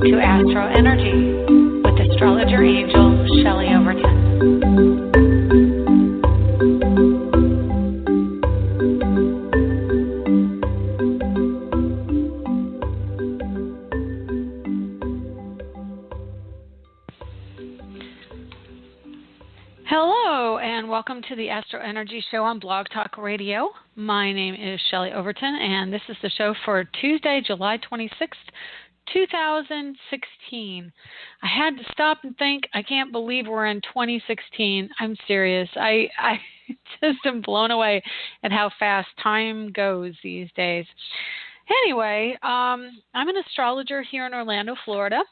to AstroEnergy with astrologer angel Shelley Overton. Hello and welcome to the AstroEnergy show on Blog Talk Radio. My name is Shelley Overton and this is the show for Tuesday, July 26th, 2016. I had to stop and think. I can't believe we're in 2016. I'm serious. I just am blown away at how fast time goes these days. Anyway, I'm an astrologer here in Orlando, Florida.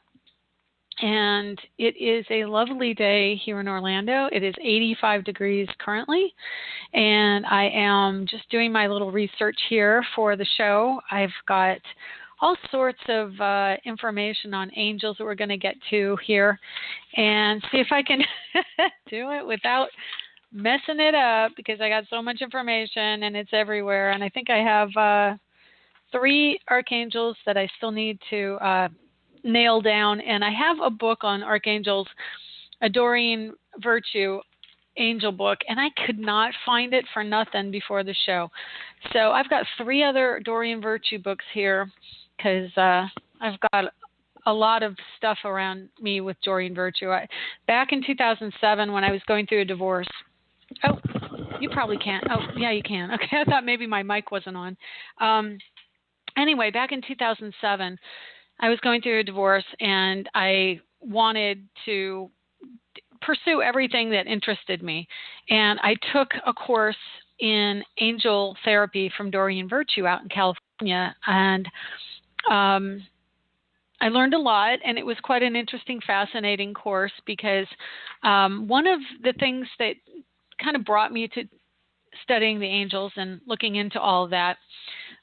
And it is a lovely day here in Orlando. It is 85 degrees currently, and I am just doing my little research here for the show. I've got all sorts of information on angels that we're going to get to here and see if I can do it without messing it up, because I got so much information and it's everywhere. And I think I have 3 archangels that I still need to nail down, and I have a book on archangels, a Doreen Virtue angel book, and I could not find it for nothing before the show. So I've got 3 other Doreen Virtue books here because I've got a lot of stuff around me with Doreen Virtue. Back in 2007 when I was going through a divorce. Oh, you probably can't. Oh, yeah, you can. Okay, I thought maybe my mic wasn't on. Anyway, back in 2007, I was going through a divorce, and I wanted to pursue everything that interested me. And I took a course in angel therapy from Doreen Virtue out in California, and I learned a lot, and it was quite an interesting, fascinating course because one of the things that kind of brought me to studying the angels and looking into all of that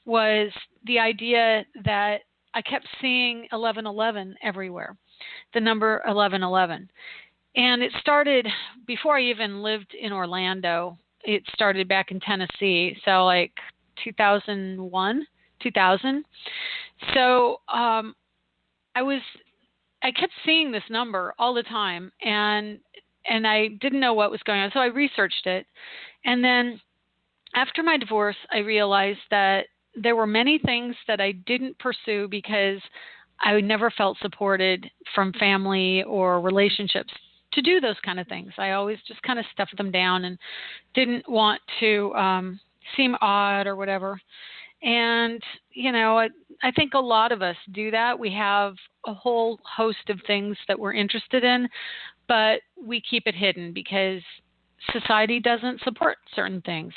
was the idea that I kept seeing 1111 everywhere, the number 1111. And it started before I even lived in Orlando. It started back in Tennessee, so like 2001, 2000. So I kept seeing this number all the time, and I didn't know what was going on. So I researched it. And then after my divorce, I realized that there were many things that I didn't pursue because I never felt supported from family or relationships to do those kind of things. I always just kind of stuffed them down and didn't want to seem odd or whatever. And, you know, I think a lot of us do that. We have a whole host of things that we're interested in, but we keep it hidden because society doesn't support certain things.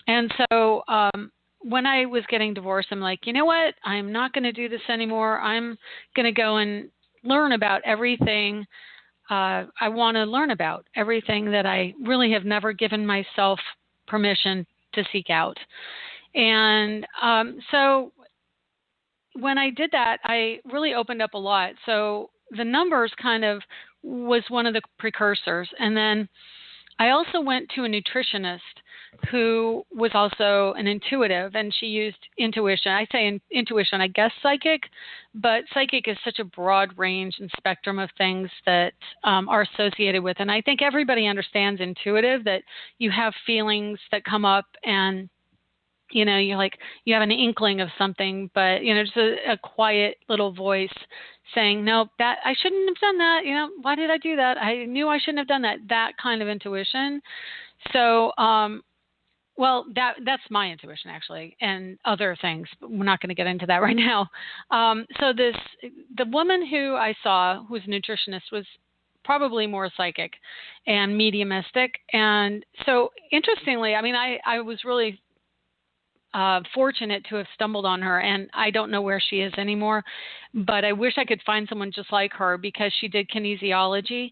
And so, when I was getting divorced, I'm like, you know what? I'm not going to do this anymore. I'm going to go and learn about everything I want to learn about, everything that I really have never given myself permission to seek out. And so when I did that, I really opened up a lot. So the numbers kind of was one of the precursors. And then I also went to a nutritionist who was also an intuitive, and she used intuition. I say intuition, I guess psychic, but psychic is such a broad range and spectrum of things that are associated with. And I think everybody understands intuitive, that you have feelings that come up and, you know, you have an inkling of something, but, you know, just a quiet little voice saying, no, that I shouldn't have done that. You know, why did I do that? I knew I shouldn't have done that. That kind of intuition. So, well, that's my intuition actually, and other things, but we're not going to get into that right now. So the woman who I saw, who was a nutritionist, was probably more psychic and mediumistic. And so interestingly, I mean, I was really fortunate to have stumbled on her, and I don't know where she is anymore, but I wish I could find someone just like her, because she did kinesiology,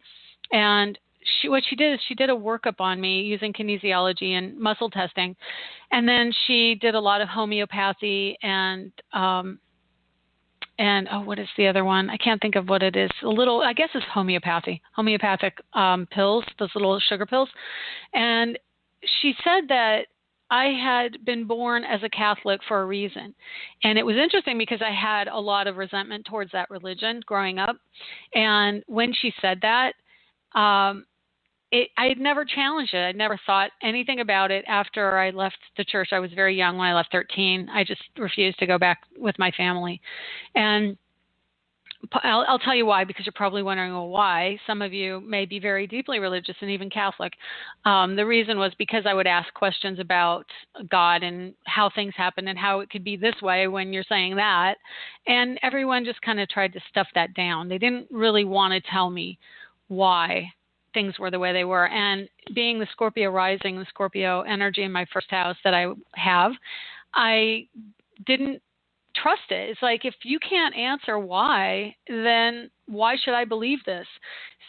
and what she did is she did a workup on me using kinesiology and muscle testing, and then she did a lot of homeopathy and what is the other one? I can't think of what it is. I guess it's homeopathic pills, those little sugar pills, and she said that I had been born as a Catholic for a reason. And it was interesting because I had a lot of resentment towards that religion growing up. And when she said that, um, I had never challenged it. I'd never thought anything about it after I left the church. I was very young when I left, 13. I just refused to go back with my family. And I'll tell you why, because you're probably wondering, well, why? Some of you may be very deeply religious and even Catholic. The reason was because I would ask questions about God and how things happen and how it could be this way when you're saying that. And everyone just kind of tried to stuff that down. They didn't really want to tell me why things were the way they were. And being the Scorpio rising, the Scorpio energy in my first house that I have, I didn't trust it. It's like, if you can't answer why, then why should I believe this?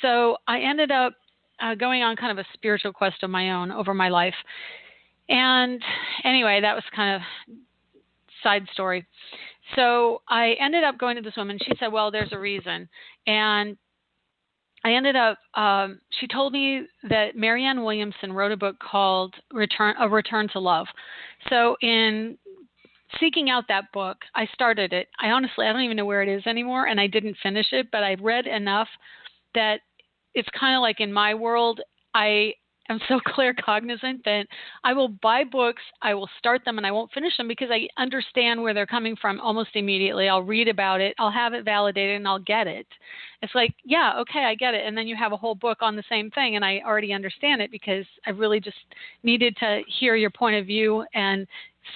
So I ended up going on kind of a spiritual quest of my own over my life. And anyway, that was kind of side story. So I ended up going to this woman. She said, well, there's a reason. And I ended up, she told me that Marianne Williamson wrote a book called A Return to Love. So in seeking out that book, I started it. I don't even know where it is anymore, and I didn't finish it, but I read enough that it's kind of like in my world, I am so claircognizant that I will buy books, I will start them, and I won't finish them because I understand where they're coming from almost immediately. I'll read about it, I'll have it validated, and I'll get it. It's like, yeah, okay, I get it. And then you have a whole book on the same thing, and I already understand it because I really just needed to hear your point of view and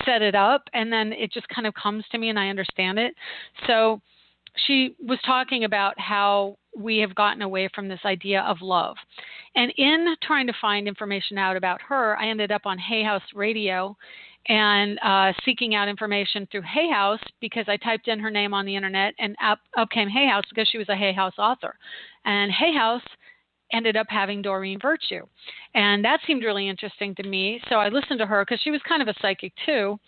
set it up, and then it just kind of comes to me and I understand it. So she was talking about how we have gotten away from this idea of love. And in trying to find information out about her, I ended up on Hay House Radio and seeking out information through Hay House because I typed in her name on the internet and up came Hay House because she was a Hay House author. And Hay House ended up having Doreen Virtue. And that seemed really interesting to me. So I listened to her because she was kind of a psychic too.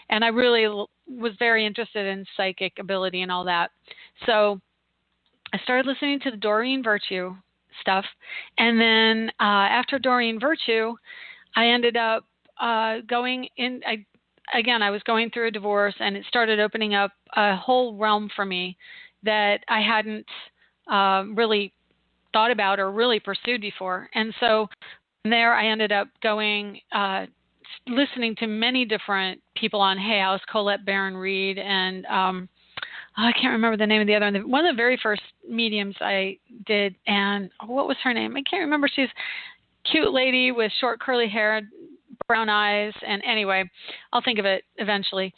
And I really was very interested in psychic ability and all that. So I started listening to the Doreen Virtue stuff. And then after Doreen Virtue, I ended up going in. I was going through a divorce, and it started opening up a whole realm for me that I hadn't really thought about or really pursued before. And so from there, I ended up going, listening to many different people on Hay House, Colette Baron Reed, and I can't remember the name of the other one. One of the very first mediums I did, and what was her name? I can't remember. She's a cute lady with short curly hair, brown eyes, and anyway, I'll think of it eventually.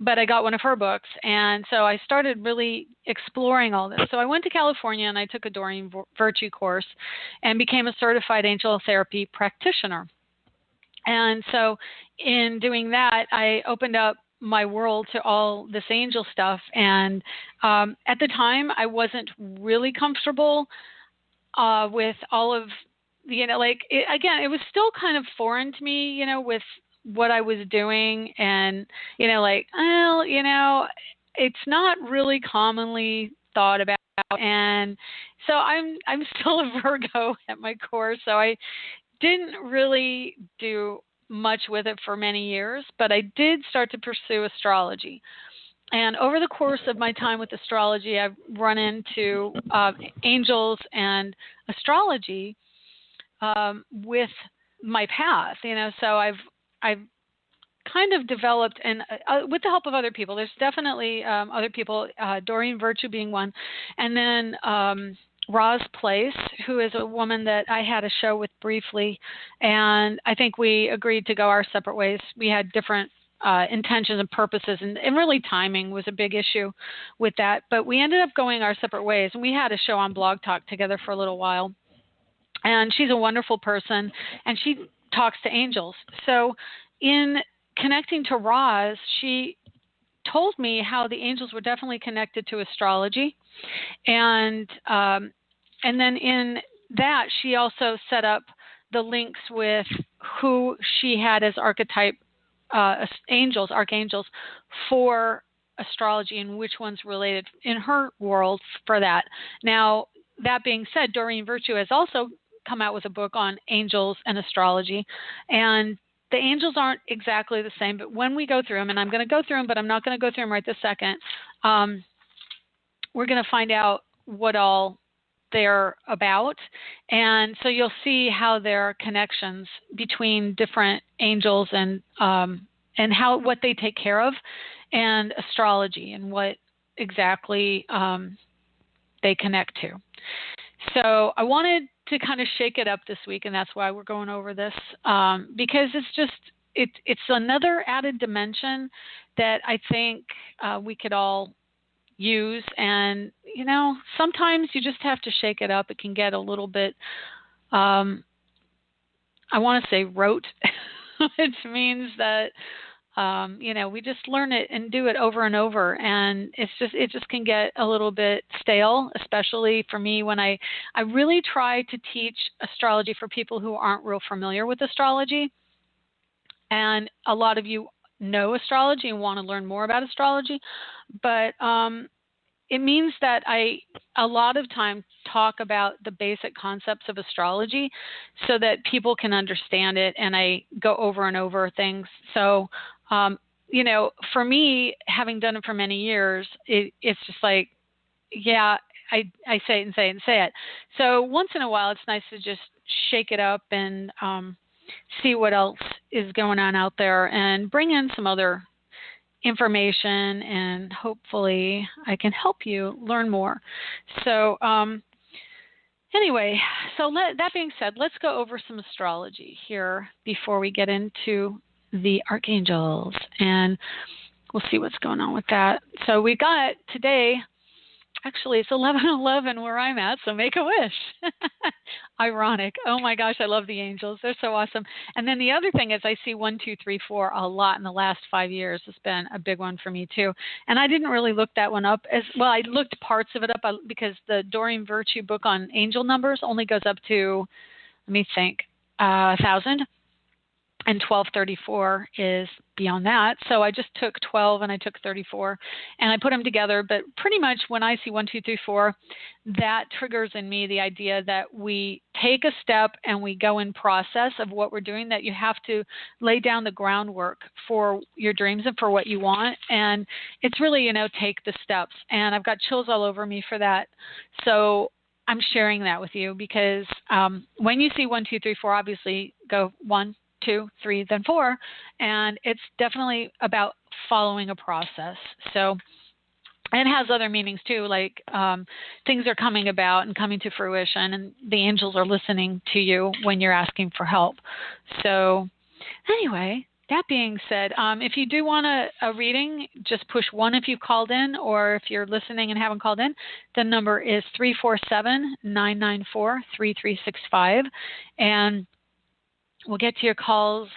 But I got one of her books, and so I started really exploring all this. So I went to California, and I took a Doreen Virtue course and became a certified angel therapy practitioner. And so in doing that, I opened up my world to all this angel stuff. And at the time, I wasn't really comfortable with all of, again, it was still kind of foreign to me, with what I was doing, and it's not really commonly thought about, and so I'm still a Virgo at my core, so I didn't really do much with it for many years, but I did start to pursue astrology. And over the course of my time with astrology, I've run into angels and astrology with my path, so I've kind of developed, and with the help of other people, there's definitely other people, Doreen Virtue being one, and then Roz Place, who is a woman that I had a show with briefly, and I think we agreed to go our separate ways. We had different intentions and purposes, and really timing was a big issue with that, but we ended up going our separate ways, and we had a show on Blog Talk together for a little while. And she's a wonderful person, and she talks to angels. So in connecting to Roz, she told me how the angels were definitely connected to astrology. And then in that, she also set up the links with who she had as archetype archangels for astrology and which ones related in her world for that. Now, that being said, Doreen Virtue has also come out with a book on angels and astrology, and the angels aren't exactly the same, but when we go through them, and I'm going to go through them, but I'm not going to go through them right this second, we're going to find out what all they're about. And so you'll see how there are connections between different angels and what they take care of, and astrology and what exactly they connect to. So I wanted to kind of shake it up this week, and that's why we're going over this, because it's another added dimension that I think we could all use. And sometimes you just have to shake it up. It can get a little bit, I want to say, rote, which means that we just learn it and do it over and over, and it just can get a little bit stale, especially for me when I really try to teach astrology for people who aren't real familiar with astrology. And a lot of you know astrology and want to learn more about astrology, but it means that I a lot of time talk about the basic concepts of astrology so that people can understand it, and I go over and over things. So, for me, having done it for many years, it's just like, yeah, I say it and say it and say it. So once in a while, it's nice to just shake it up and see what else is going on out there and bring in some other information, and hopefully I can help you learn more. So anyway, that being said, let's go over some astrology here before we get into the archangels, and we'll see what's going on with that. So we got today, actually it's 11:11 where I'm at, so make a wish. Ironic. Oh my gosh, I love the angels. They're so awesome. And then the other thing is I see 1, 2, 3, 4 a lot in the last 5 years. It's been a big one for me too. And I didn't really look that one up as well. I looked parts of it up because the Doreen Virtue book on angel numbers only goes up to, let me think, 1,000. And 1234 is beyond that. So I just took 12 and I took 34 and I put them together. But pretty much when I see 1, 2, 3, 4, that triggers in me the idea that we take a step and we go in process of what we're doing, that you have to lay down the groundwork for your dreams and for what you want. And it's really, take the steps. And I've got chills all over me for that. So I'm sharing that with you because when you see 1, 2, 3, 4, obviously go 1, 2, 3, then 4, and it's definitely about following a process. So, and it has other meanings too, like things are coming about and coming to fruition, and the angels are listening to you when you're asking for help. So, anyway, that being said, if you do want a reading, just push 1 if you called in, or if you're listening and haven't called in, the number is 347-994-3365, and we'll get to your calls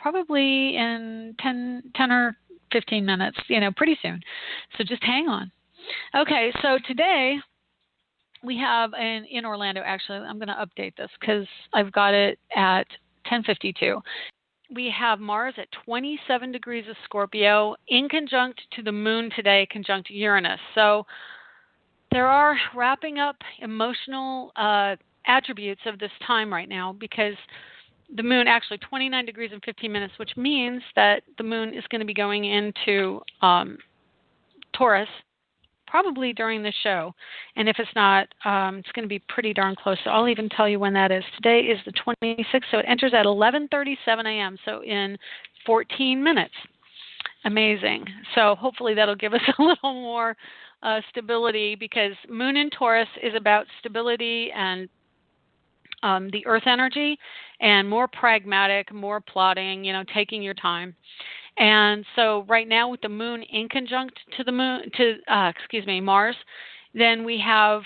probably in 10 or 15 minutes, pretty soon. So just hang on. Okay, so today we have in Orlando, actually, I'm going to update this because I've got it at 10:52. We have Mars at 27 degrees of Scorpio in conjunct to the moon today, conjunct Uranus. So there are wrapping up emotional attributes of this time right now, because the moon actually 29 degrees and 15 minutes, which means that the moon is going to be going into Taurus probably during the show. And if it's not, it's going to be pretty darn close. So I'll even tell you when that is. Today is the 26th, so it enters at 11:37 a.m., so in 14 minutes. Amazing. So hopefully that'll give us a little more stability, because moon in Taurus is about stability and the earth energy, and more pragmatic, more plotting, taking your time. And so right now with the moon in conjunct to Mars, then we have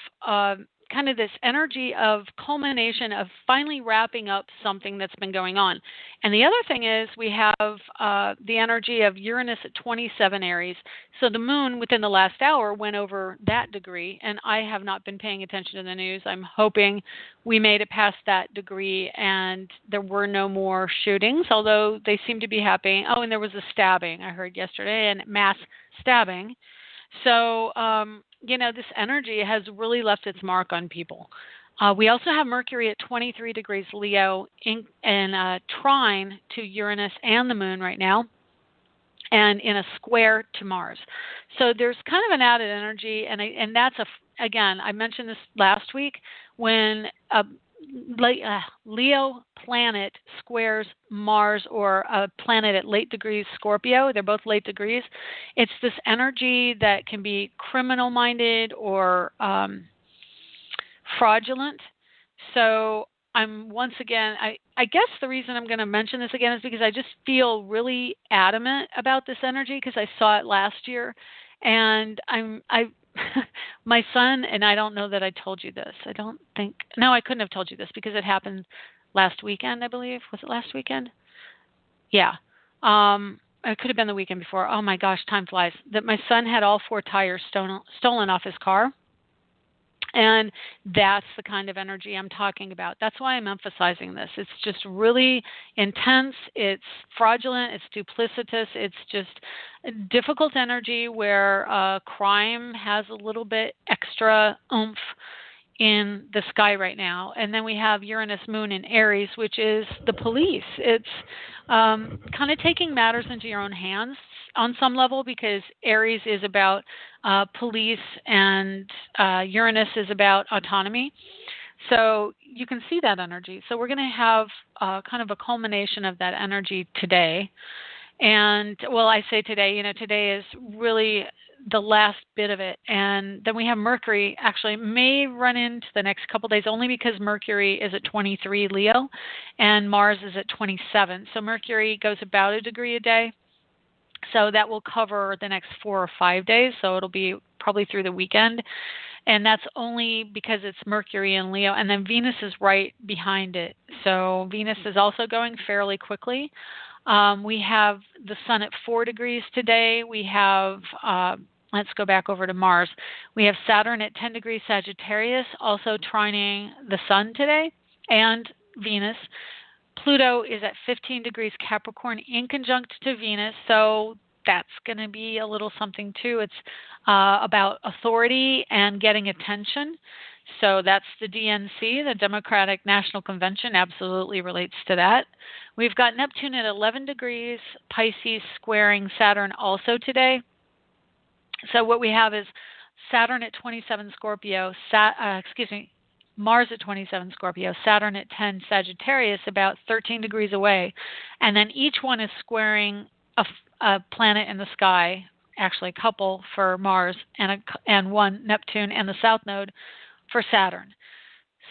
kind of this energy of culmination of finally wrapping up something that's been going on. And the other thing is we have the energy of Uranus at 27 Aries. So the moon within the last hour went over that degree, and I have not been paying attention to the news. I'm hoping we made it past that degree and there were no more shootings, although they seem to be happening. Oh, and there was a stabbing I heard yesterday, and mass stabbing. So, this energy has really left its mark on people. We also have Mercury at 23 degrees Leo in trine to Uranus and the Moon right now, and in a square to Mars. So there's kind of an added energy, and that's again, I mentioned this last week, when a Leo planet squares Mars, or a planet at late degrees Scorpio. They're both late degrees. It's this energy that can be criminal minded or fraudulent. So I'm once again, I guess the reason I'm going to mention this again is because I just feel really adamant about this energy, because I saw it last year, and my son, and I don't know that I told you this. I don't think, no, I couldn't have told you this because it happened last weekend, I believe. Was it last weekend? Yeah. It could have been the weekend before. Oh my gosh, time flies. That my son had all 4 tires stolen off his car. And that's the kind of energy I'm talking about. That's why I'm emphasizing this. It's just really intense. It's fraudulent. It's duplicitous. It's just a difficult energy where crime has a little bit extra oomph in the sky right now. And then we have Uranus Moon in Aries, which is the police. It's kind of taking matters into your own hands on some level, because Aries is about police and Uranus is about autonomy. So you can see that energy. So we're going to have kind of a culmination of that energy today. And, well, I say today, today is really the last bit of it. And then we have Mercury actually may run into the next couple of days, only because Mercury is at 23 Leo and Mars is at 27. So Mercury goes about a degree a day. So that will cover the next 4 or 5 days. So it'll be probably through the weekend. And that's only because it's Mercury in Leo. And then Venus is right behind it. So Venus is also going fairly quickly. We have the Sun at 4 degrees today. We have, let's go back over to Mars. We have Saturn at 10 degrees Sagittarius, also trining the Sun today, and Venus. Pluto is at 15 degrees Capricorn in conjunct to Venus, so that's going to be a little something too. It's about authority and getting attention. So that's the DNC, the Democratic National Convention, absolutely relates to that. We've got Neptune at 11 degrees Pisces squaring Saturn also today. So what we have is Saturn at 27 Scorpio, Mars at 27 Scorpio, Saturn at 10 Sagittarius, about 13 degrees away. And then each one is squaring a planet in the sky, actually a couple for Mars and one Neptune and the South Node for Saturn.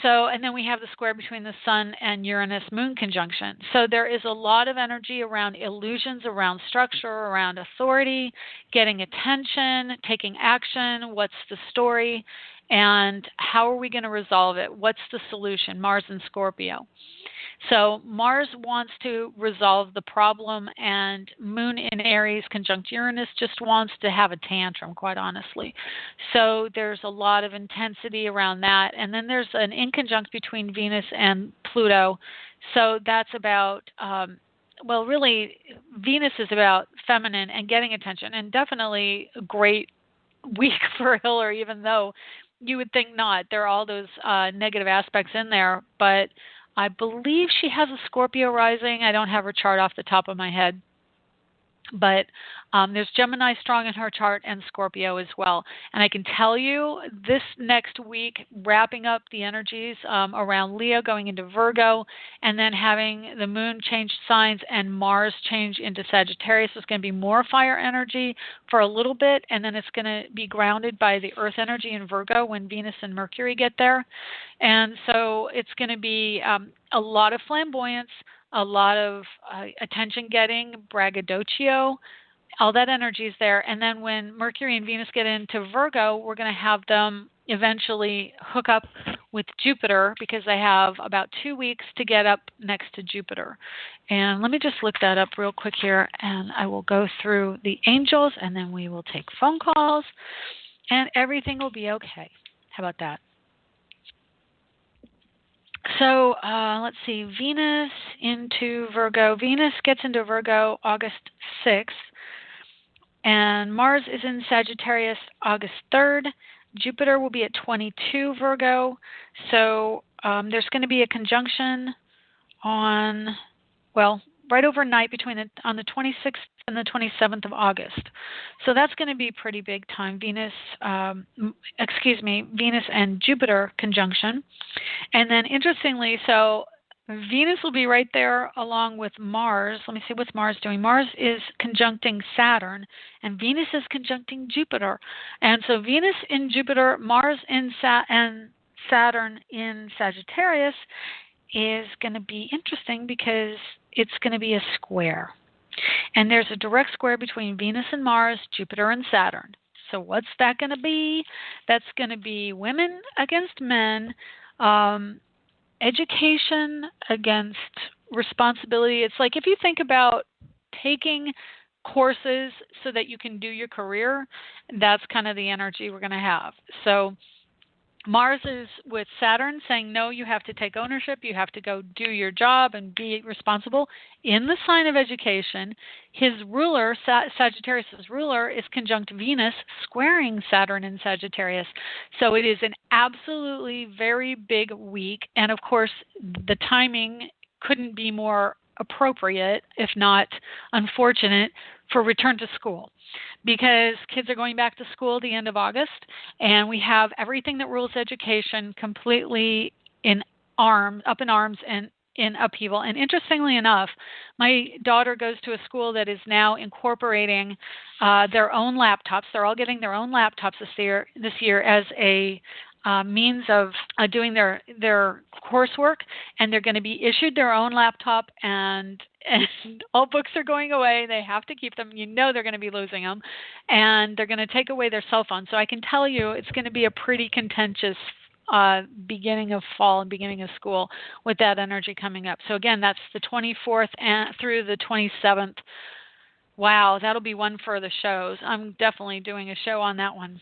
So, and then we have the square between the Sun and Uranus Moon conjunction. So there is a lot of energy around illusions, around structure, around authority, getting attention, taking action. What's the story? And how are we going to resolve it? What's the solution? Mars and Scorpio. So Mars wants to resolve the problem, and Moon in Aries conjunct Uranus just wants to have a tantrum, quite honestly. So there's a lot of intensity around that. And then there's an inconjunct between Venus and Pluto. So that's about, well, really, Venus is about feminine and getting attention, and definitely a great week for Hillary, even though you would think not. There are all those negative aspects in there, but I believe she has a Scorpio rising. I don't have her chart off the top of my head. But there's Gemini strong in her chart and Scorpio as well. And I can tell you this next week, wrapping up the energies around Leo going into Virgo, and then having the Moon change signs and Mars change into Sagittarius, is going to be more fire energy for a little bit, and then it's going to be grounded by the Earth energy in Virgo when Venus and Mercury get there. And so it's going to be a lot of flamboyance, a lot of attention-getting, braggadocio, all that energy is there. And then when Mercury and Venus get into Virgo, we're going to have them eventually hook up with Jupiter, because they have about 2 weeks to get up next to Jupiter. And let me just look that up real quick here, and I will go through the angels, and then we will take phone calls, and everything will be okay. How about that? So let's see, Venus into Virgo. Venus gets into Virgo August 6th, and Mars is in Sagittarius August 3rd. Jupiter will be at 22 Virgo. So there's going to be a conjunction on, well, right overnight on the 26th and the 27th of August. So that's going to be pretty big time. Venus and Jupiter conjunction. And then interestingly, so Venus will be right there along with Mars. Let me see, what's Mars doing? Mars is conjuncting Saturn, and Venus is conjuncting Jupiter. And so Venus in Jupiter, Mars in and Saturn in Sagittarius is going to be interesting because it's going to be a square. And there's a direct square between Venus and Mars, Jupiter and Saturn. So what's that going to be? That's going to be women against men, education against responsibility. It's like if you think about taking courses so that you can do your career, that's kind of the energy we're going to have. So Mars is with Saturn saying, no, you have to take ownership. You have to go do your job and be responsible in the sign of education. His ruler, Sagittarius' ruler, is conjunct Venus, squaring Saturn in Sagittarius. So it is an absolutely very big week. And of course, the timing couldn't be more appropriate, if not unfortunate, for return to school, because kids are going back to school at the end of August, and we have everything that rules education completely up in arms and in upheaval. And interestingly enough, my daughter goes to a school that is now incorporating their own laptops. They're all getting their own laptops this year as a means of doing their coursework, and they're going to be issued their own laptop, and all books are going away. They have to keep them. You know they're going to be losing them, and they're going to take away their cell phone. So I can tell you it's going to be a pretty contentious beginning of fall and beginning of school with that energy coming up. So again, that's the 24th through the 27th. Wow, that'll be one for the shows. I'm definitely doing a show on that one.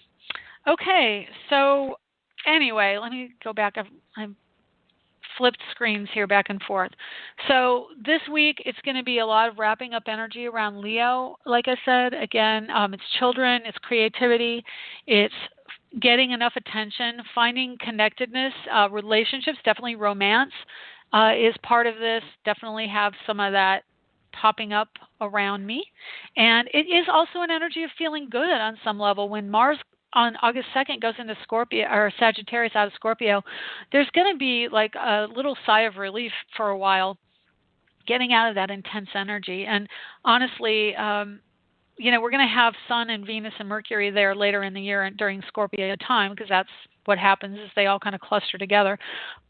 Okay, so anyway, let me go back. I've flipped screens here back and forth. So this week, it's going to be a lot of wrapping up energy around Leo. Like I said, again, it's children, it's creativity, it's getting enough attention, finding connectedness, relationships, definitely romance is part of this. Definitely have some of that popping up around me. And it is also an energy of feeling good on some level. When Mars on August 2nd goes into Scorpio, or Sagittarius out of Scorpio, there's going to be like a little sigh of relief for a while, getting out of that intense energy. And honestly, we're going to have Sun and Venus and Mercury there later in the year during Scorpio time, because that's what happens is they all kind of cluster together.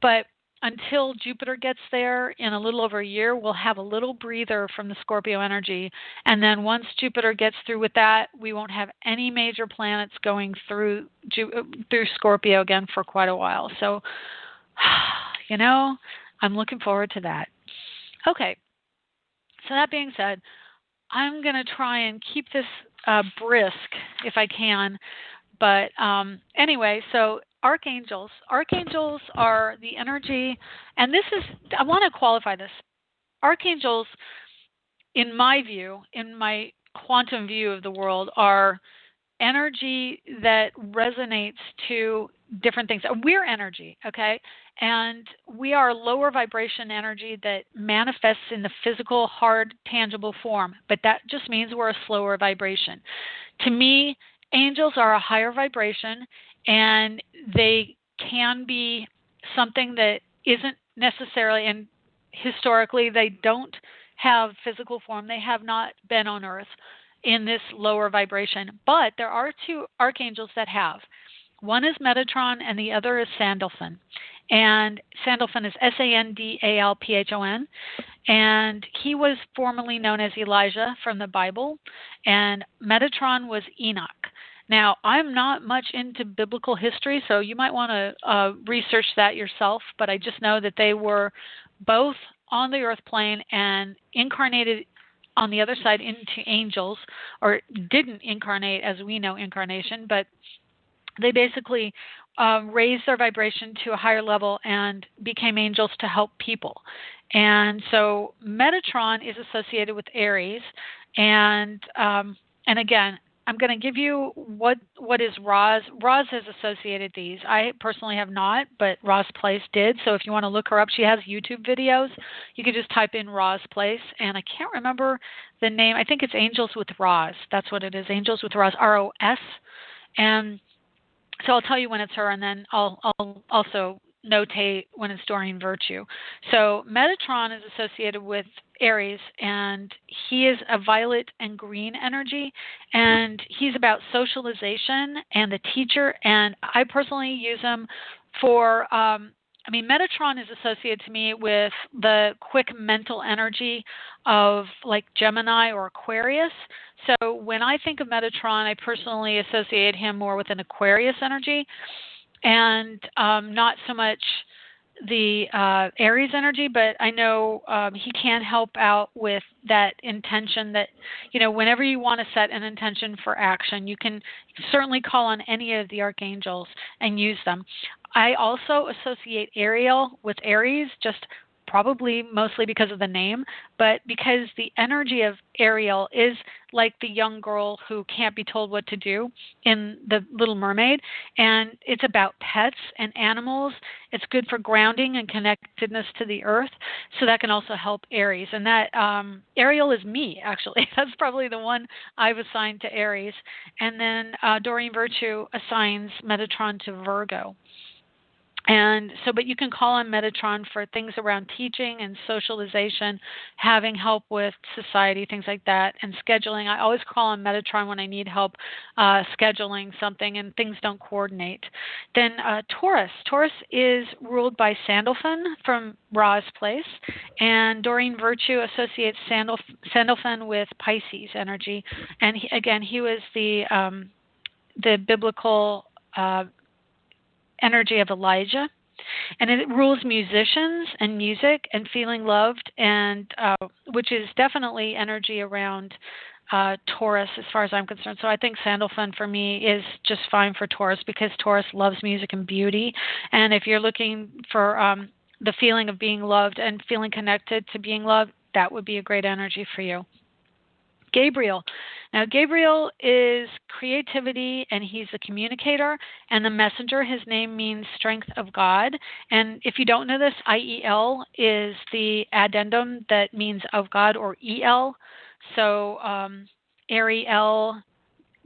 But until Jupiter gets there in a little over a year, we'll have a little breather from the Scorpio energy. And then once Jupiter gets through with that, we won't have any major planets going through Scorpio again for quite a while. So, I'm looking forward to that. Okay. So that being said, I'm going to try and keep this brisk if I can. But anyway, so archangels are the energy, and I want to qualify this. Archangels, in my view, in my quantum view of the world, are energy that resonates to different things. We're energy, okay? And we are lower vibration energy that manifests in the physical, hard, tangible form. But that just means we're a slower vibration. To me, angels are a higher vibration, and they can be something that isn't necessarily, and historically they don't have physical form. They have not been on Earth in this lower vibration. But there are two archangels that have. One is Metatron and the other is Sandalphon. And Sandalphon is Sandalphon. And he was formerly known as Elijah from the Bible. And Metatron was Enoch. Now, I'm not much into biblical history, so you might want to research that yourself. But I just know that they were both on the earth plane and incarnated on the other side into angels, or didn't incarnate as we know incarnation, but they basically raised their vibration to a higher level and became angels to help people. And so Metatron is associated with Aries, and again, I'm going to give you what is Roz. Roz has associated these. I personally have not, but Roz Place did. So if you want to look her up, she has YouTube videos. You can just type in Roz Place, and I can't remember the name. I think it's Angels with Roz. That's what it is. Angels with Roz, ROS. And so I'll tell you when it's her, and then I'll also notate when it's Doreen Virtue. So Metatron is associated with Aries, and he is a violet and green energy, and he's about socialization and the teacher. And I personally use him for Metatron is associated to me with the quick mental energy of like Gemini or Aquarius. So when I think of Metatron, I personally associate him more with an Aquarius energy, and not so much the Aries energy, but I know he can help out with that intention that, whenever you want to set an intention for action, you can certainly call on any of the archangels and use them. I also associate Ariel with Aries, just probably mostly because of the name, but because the energy of Ariel is like the young girl who can't be told what to do in The Little Mermaid, and it's about pets and animals. It's good for grounding and connectedness to the earth, so that can also help Aries. And that Ariel is me, actually. That's probably the one I've assigned to Aries. And then Doreen Virtue assigns Metatron to Virgo. And so, but you can call on Metatron for things around teaching and socialization, having help with society, things like that, and scheduling. I always call on Metatron when I need help scheduling something and things don't coordinate. Then Taurus. Taurus is ruled by Sandalphon from Ra's Place, and Doreen Virtue associates Sandalphon with Pisces energy. And he was the biblical energy of Elijah, and it rules musicians and music and feeling loved, and which is definitely energy around Taurus as far as I'm concerned. So I think Sandalphon for me is just fine for Taurus because Taurus loves music and beauty, and if you're looking for the feeling of being loved and feeling connected to being loved, that would be a great energy for you. Gabriel. Now, Gabriel is creativity, and he's the communicator and the messenger. His name means strength of God. And if you don't know this, IEL is the addendum that means of God, or EL. So Ariel,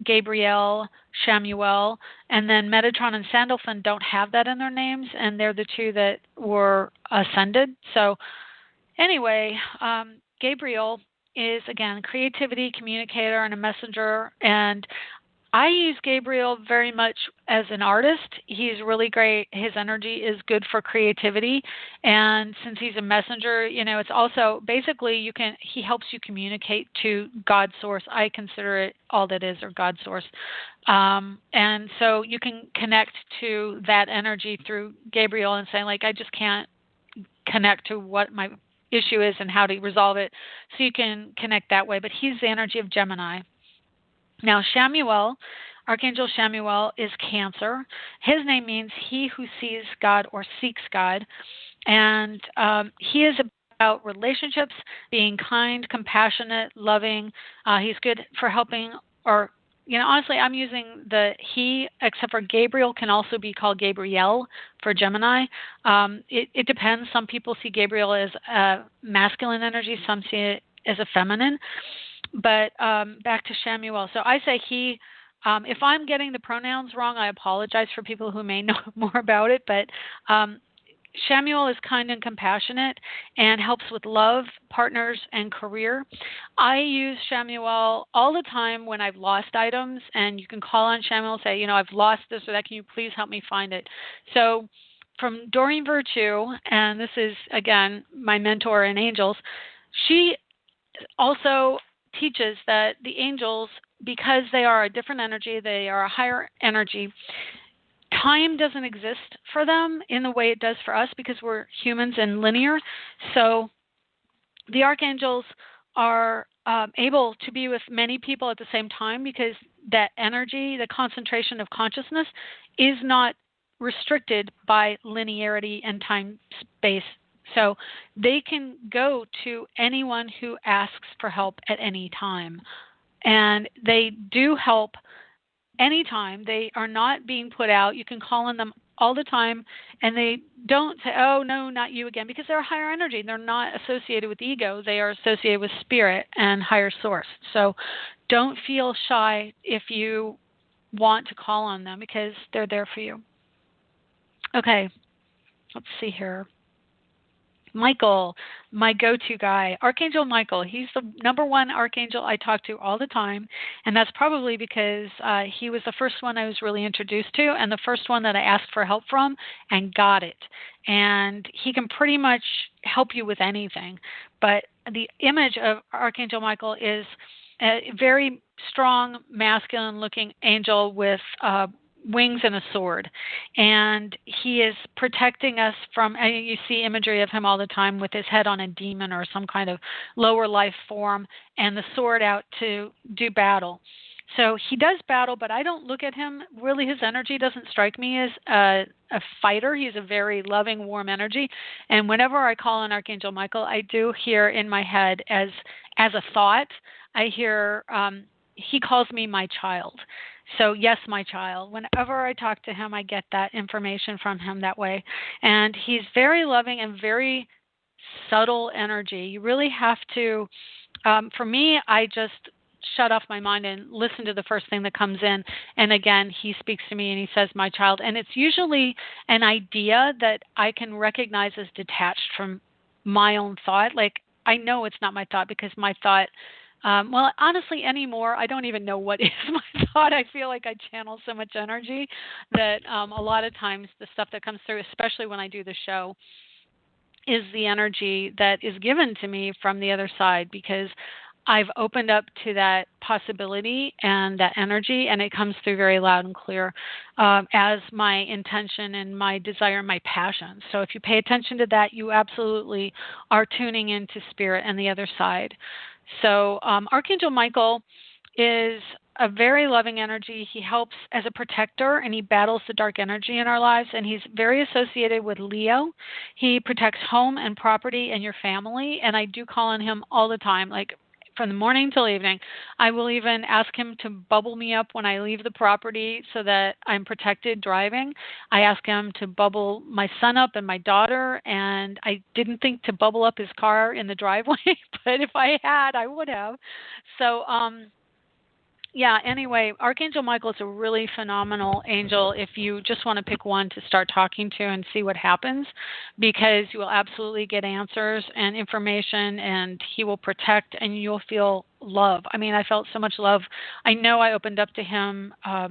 Gabriel, Shamuel, and then Metatron and Sandalphon don't have that in their names, and they're the two that were ascended. So anyway, Gabriel is, again, creativity, communicator, and a messenger. And I use Gabriel very much as an artist. He's really great. His energy is good for creativity. And since he's a messenger, it's also basically he helps you communicate to God's source. I consider it all that is, or God's source. And so you can connect to that energy through Gabriel and say, like, I just can't connect to what my issue is and how to resolve it, so you can connect that way. But he's the energy of Gemini. Now, Shamuel, Archangel Shamuel, is Cancer. His name means he who sees God or seeks God, and he is about relationships, being kind, compassionate, loving. He's good for helping, or honestly, I'm using the he, except for Gabriel can also be called Gabriel for Gemini. It depends. Some people see Gabriel as a masculine energy, some see it as a feminine. But back to Shamuel. So I say he. If I'm getting the pronouns wrong, I apologize for people who may know more about it. But Shamuel is kind and compassionate and helps with love, partners, and career. I use Shamuel all the time when I've lost items, and you can call on Shamuel and say, I've lost this or that. Can you please help me find it? So from Doreen Virtue, and this is, again, my mentor in angels, she also teaches that the angels, because they are a different energy, they are a higher energy, time doesn't exist for them in the way it does for us because we're humans and linear. So the archangels are able to be with many people at the same time because that energy, the concentration of consciousness, is not restricted by linearity and time space. So they can go to anyone who asks for help at any time. And they do help anytime. They are not being put out. You can call on them all the time, and they don't say, oh, no, not you again, because they're higher energy. They're not associated with ego. They are associated with spirit and higher source. So don't feel shy if you want to call on them, because they're there for you. Okay, let's see here. Michael, my go-to guy, Archangel Michael. He's the number one archangel I talk to all the time, and that's probably because he was the first one I was really introduced to, and the first one that I asked for help from and got it. And he can pretty much help you with anything. But the image of Archangel Michael is a very strong, masculine-looking angel with wings and a sword, and he is protecting us from, you see imagery of him all the time with his head on a demon or some kind of lower life form and the sword out to do battle. So he does battle, but I don't look at him, really his energy doesn't strike me as a fighter. He's a very loving, warm energy, and whenever I call on Archangel Michael, I do hear in my head as a thought, I hear he calls me my child. So yes, my child. Whenever I talk to him, I get that information from him that way. And he's very loving and very subtle energy. You really have to, for me, I just shut off my mind and listen to the first thing that comes in. And again, he speaks to me and he says, my child. And it's usually an idea that I can recognize as detached from my own thought. Like, I know it's not my thought because my thought, well, honestly, anymore, I don't even know what is my thought. I feel like I channel so much energy that a lot of times the stuff that comes through, especially when I do the show, is the energy that is given to me from the other side, because I've opened up to that possibility and that energy, and it comes through very loud and clear as my intention and my desire and my passion. So if you pay attention to that, you absolutely are tuning into spirit and the other side. So Archangel Michael is a very loving energy. He helps as a protector, and he battles the dark energy in our lives, and he's very associated with Leo. He protects home and property and your family, and I do call on him all the time, like from the morning till evening. I will even ask him to bubble me up when I leave the property so that I'm protected driving. I ask him to bubble my son up and my daughter, and I didn't think to bubble up his car in the driveway, but if I had, I would have. So, yeah, anyway, Archangel Michael is a really phenomenal angel if you just want to pick one to start talking to and see what happens, because you will absolutely get answers and information, and he will protect, and you'll feel love. I mean, I felt so much love. I know I opened up to him, I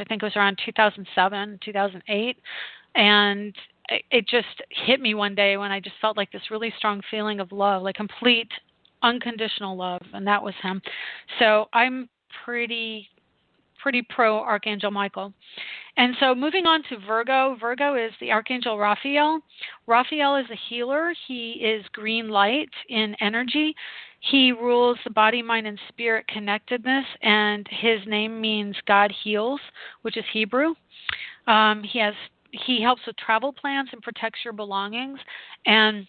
think it was around 2007, 2008, and it just hit me one day when I just felt like this really strong feeling of love, like complete unconditional love, and that was him. So I'm pretty pro Archangel Michael. And so moving on to Virgo. Virgo is the Archangel Raphael. Raphael is a healer. He is green light in energy. He rules the body, mind, and spirit connectedness, and his name means God heals, which is Hebrew. He helps with travel plans and protects your belongings. And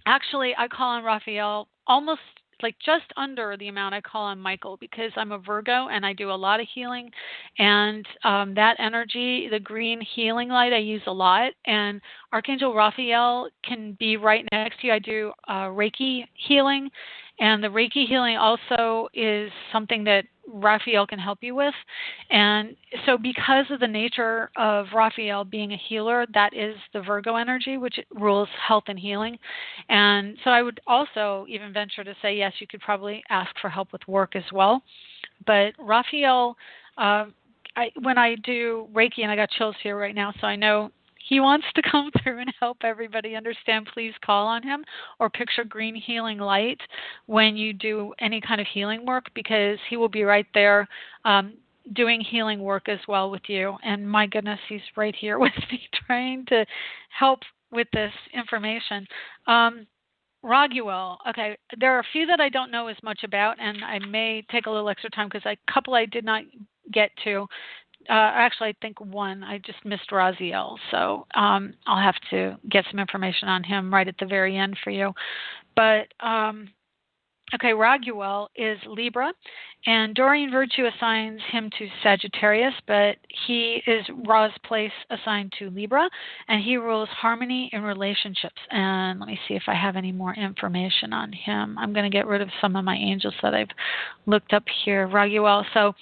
actually, I call on Raphael almost like just under the amount I call on Michael, because I'm a Virgo and I do a lot of healing, and that energy, the green healing light, I use a lot. And Archangel Raphael can be right next to you. I do Reiki healing, and the Reiki healing also is something that Raphael can help you with. And so because of the nature of Raphael being a healer, that is the Virgo energy, which rules health and healing. And so I would also even venture to say, yes, you could probably ask for help with work as well. But Raphael, when I do Reiki, and I got chills here right now, so I know he wants to come through and help everybody understand, please call on him, or picture green healing light when you do any kind of healing work, because he will be right there doing healing work as well with you. And my goodness, he's right here with me trying to help with this information. Raguel. Okay, there are a few that I don't know as much about, and I may take a little extra time because a couple I did not get to. Actually, I think one. I just missed Raziel, so I'll have to get some information on him right at the very end for you. But Okay, Raguel is Libra, and Doreen Virtue assigns him to Sagittarius, but he is Ra's place assigned to Libra, and he rules harmony in relationships. And let me see if I have any more information on him. I'm going to get rid of some of my angels that I've looked up here. Raguel, so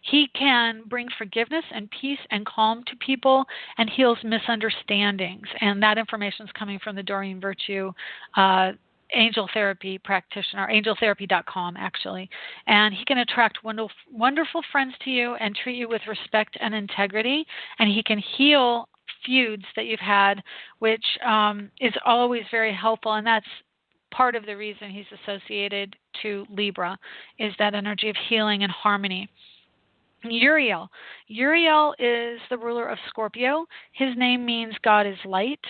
he can bring forgiveness and peace and calm to people and heals misunderstandings. And that information is coming from the Doreen Virtue angel therapy practitioner, angeltherapy.com actually. And he can attract wonderful friends to you and treat you with respect and integrity. And he can heal feuds that you've had, which is always very helpful. And that's part of the reason he's associated to Libra, is that energy of healing and harmony. Uriel. Uriel is the ruler of Scorpio. His name means God is light,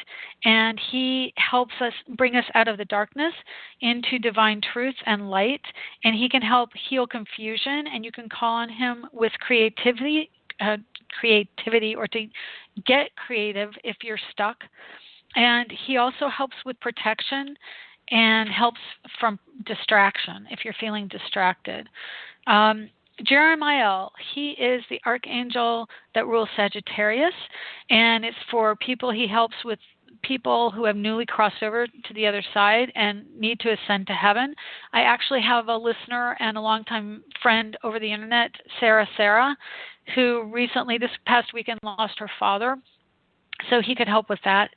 and he helps us bring us out of the darkness into divine truth and light, and he can help heal confusion, and you can call on him with creativity or to get creative if you're stuck. And he also helps with protection and helps from distraction if you're feeling distracted. Jeremiah, he is the archangel that rules Sagittarius, and it's for people. He helps with people who have newly crossed over to the other side and need to ascend to heaven. I actually have a listener and a longtime friend over the internet, Sarah, who recently, this past weekend, lost her father. So he could help with that,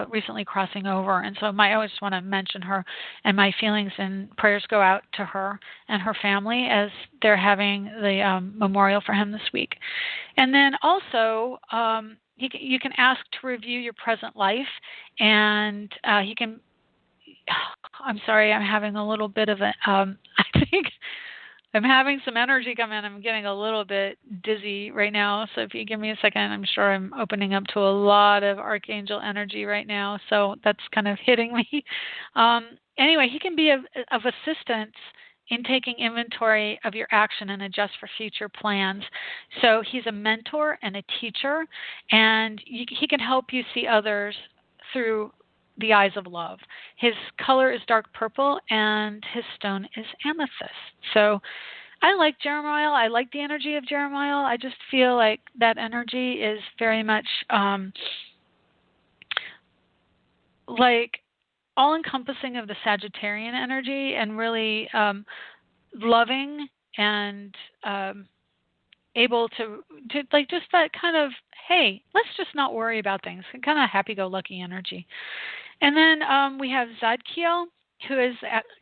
recently crossing over. And so I always want to mention her, and my feelings and prayers go out to her and her family as they're having the memorial for him this week. And then also, you can ask to review your present life, and he can, I'm sorry, I'm having a little bit of a, I think I'm having some energy come in. I'm getting a little bit dizzy right now. So if you give me a second, I'm sure I'm opening up to a lot of archangel energy right now. So that's kind of hitting me. Anyway, he can be of assistance in taking inventory of your action and adjust for future plans. So he's a mentor and a teacher, and he can help you see others through the eyes of love. His color is dark purple, and his stone is amethyst. So I like Jeremiah. I like the energy of Jeremiah. I just feel like that energy is very much like all-encompassing of the Sagittarian energy, and really loving and able to like just that kind of, hey, let's just not worry about things, kind of happy-go-lucky energy. And then we have Zadkiel, who is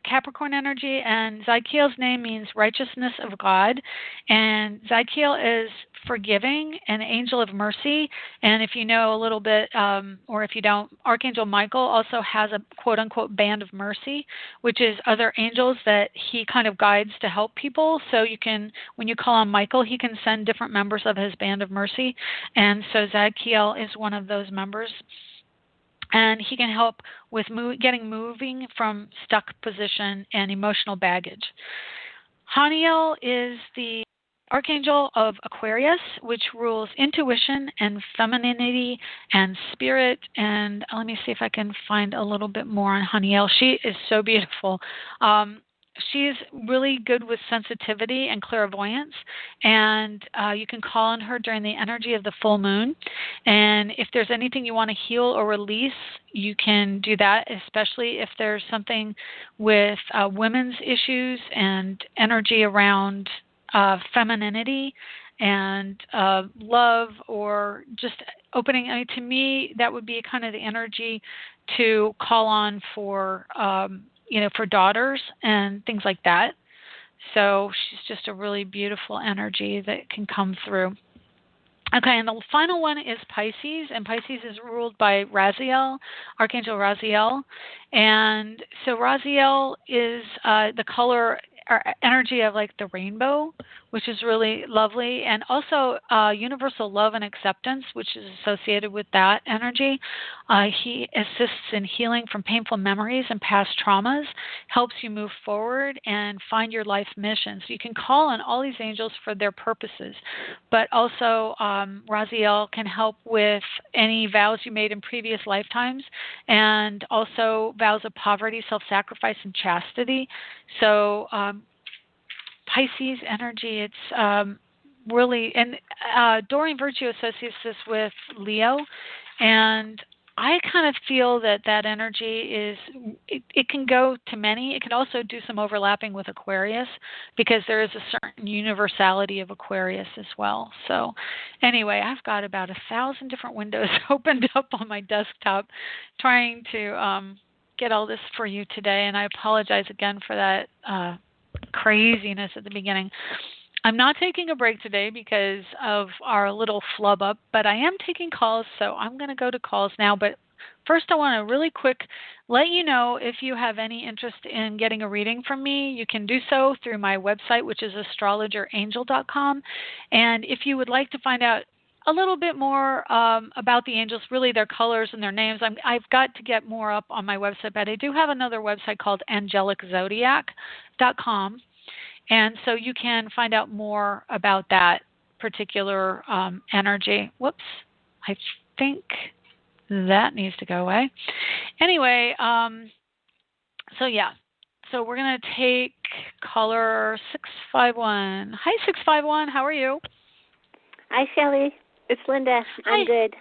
Capricorn energy, and Zadkiel's name means righteousness of God. And Zadkiel is forgiving, an angel of mercy. And if you know a little bit, or if you don't, Archangel Michael also has a quote-unquote band of mercy, which is other angels that he kind of guides to help people. So you can, when you call on Michael, he can send different members of his band of mercy. And so Zadkiel is one of those members. And he can help with getting moving from stuck position and emotional baggage. Haniel is the archangel of Aquarius, which rules intuition and femininity and spirit. And let me see if I can find a little bit more on Haniel. She is so beautiful. She's really good with sensitivity and clairvoyance, and you can call on her during the energy of the full moon. And if there's anything you want to heal or release, you can do that, especially if there's something with women's issues and energy around femininity and love, or just opening. I mean, to me, that would be kind of the energy to call on for for daughters and things like that. So she's just a really beautiful energy that can come through. Okay, and the final one is Pisces, and Pisces is ruled by Raziel, Archangel Raziel. And so Raziel is the color or energy of like the rainbow, which is really lovely. And also universal love and acceptance, which is associated with that energy. He assists in healing from painful memories and past traumas, helps you move forward and find your life mission. So you can call on all these angels for their purposes. But also Raziel can help with any vows you made in previous lifetimes, and also vows of poverty, self-sacrifice, and chastity. So Pisces energy, it's really, and Doreen Virtue associates this with Leo, and I kind of feel that that energy is, it can go to many. It can also do some overlapping with Aquarius, because there is a certain universality of Aquarius as well. So anyway, I've got about 1,000 different windows opened up on my desktop trying to get all this for you today, and I apologize again for that craziness at the beginning. I'm not taking a break today because of our little flub up, but I am taking calls, so I'm going to go to calls now. But first, I want to really quick let you know, if you have any interest in getting a reading from me, you can do so through my website, which is astrologerangel.com. And if you would like to find out a little bit more about the angels, really their colors and their names, I've got to get more up on my website, but I do have another website called angeliczodiac.com. And so you can find out more about that particular energy. Whoops, I think that needs to go away. Anyway, so yeah. So we're going to take caller 651. Hi, 651. How are you? Hi, Shelley. It's Linda. Hi. I'm good.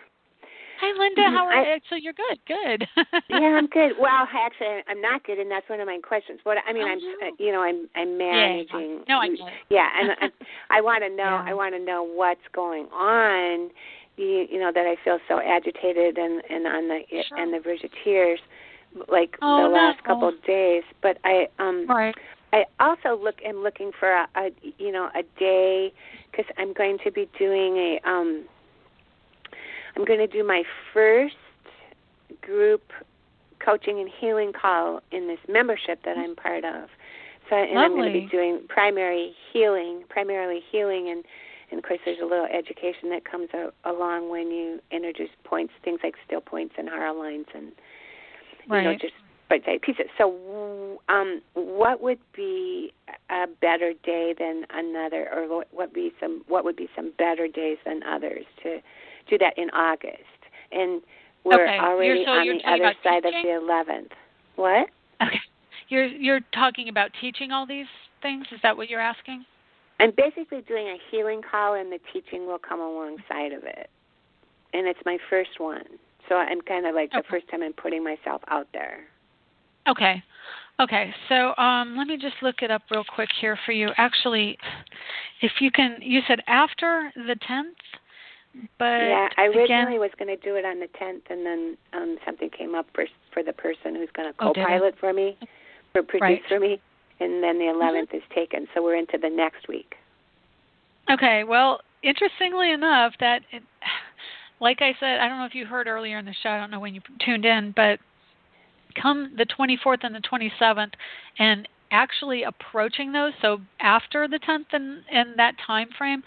Hi, Linda. How are you? So you're good. Good. Yeah, I'm good. Well, actually, I'm not good, and that's one of my questions. What I mean, I'm managing. Yeah. No, I get it. Yeah, and I want to know. Yeah. I want to know what's going on. You know, that I feel so agitated and on the Sure. and the verge of tears, like the no. last couple of days. But I Right. I also am looking for a day, because I'm going to be doing I'm going to do my first group coaching and healing call in this membership that I'm part of. So, and I'm going to be doing primarily healing, and of course there's a little education that comes along when you introduce points, things like still points and Hara lines, and just bite-sized pieces. So, what would be a better day than another, or what would be some better days than others to do that in August? And we're already on the other side of the 11th. What? Okay. You're talking about teaching all these things? Is that what you're asking? I'm basically doing a healing call, and the teaching will come alongside of it. And it's my first one. So I'm kind of like the first time I'm putting myself out there. Okay. So let me just look it up real quick here for you. Actually, if you can, you said after the 10th? But yeah, I originally was going to do it on the 10th, and then something came up for the person who's going to co-pilot for me, or produce for me, and then the 11th is taken, so we're into the next week. Okay, well, interestingly enough, like I said, I don't know if you heard earlier in the show, I don't know when you tuned in, but come the 24th and the 27th, and actually approaching those, so after the 10th and that time frame,